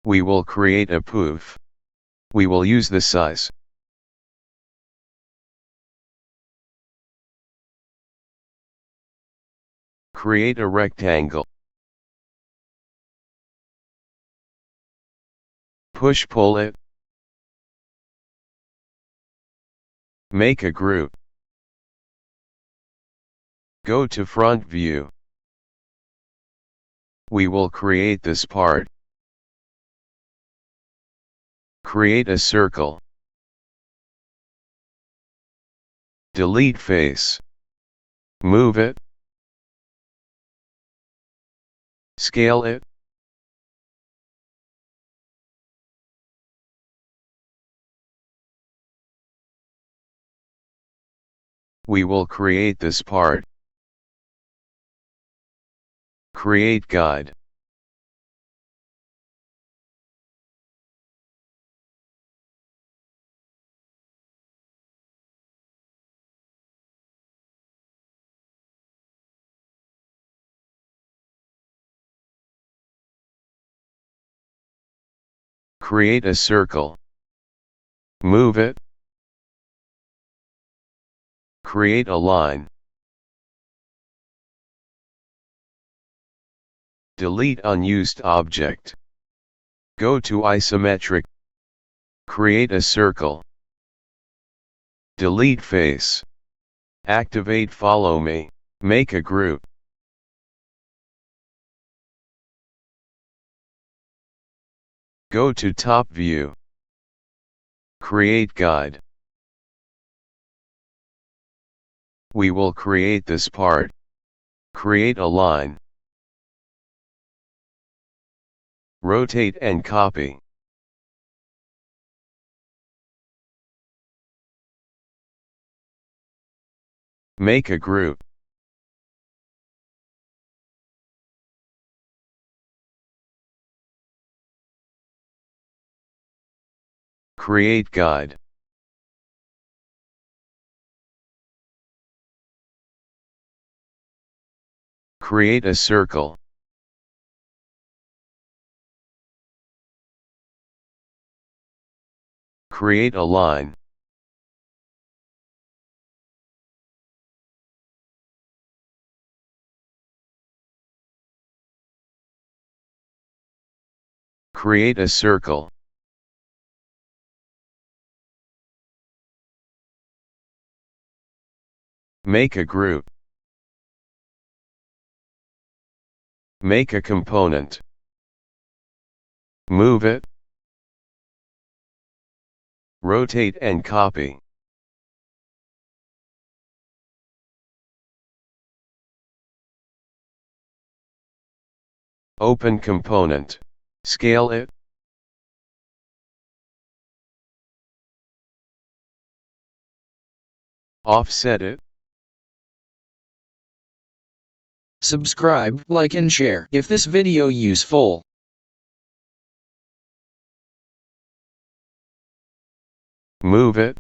We will create a poof. We will use the size. Create a rectangle. Push-pull it. Make a group. Go to front view. We will create this part. Create a circle. Delete face. Move it. Scale it. We will create this part. Create guide. Create a circle. Move it. Create a line. Delete unused object. Go to isometric. Create a circle. Delete face. Activate follow me. Make a group. Go to top view. Create guide. We will create this part. Create a line. Rotate and copy. Make a group. Create guide. Create a circle. Create a line. Create a circle. Make a group. Make a component. Move it. Rotate and copy. Open component. Scale it. Offset it. Subscribe, like and share if this video useful. Move it.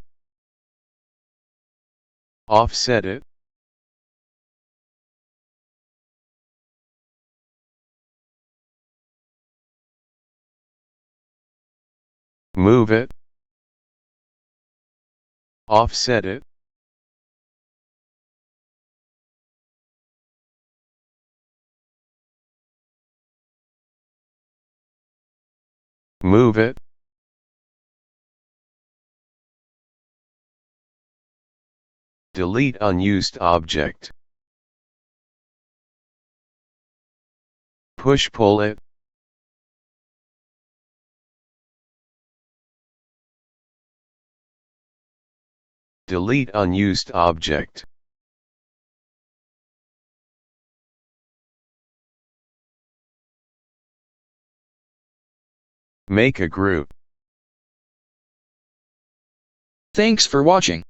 Offset it. Move it. Offset it. Move it. Delete unused object. Push-pull it. Delete unused object. Make a group. Thanks for watching.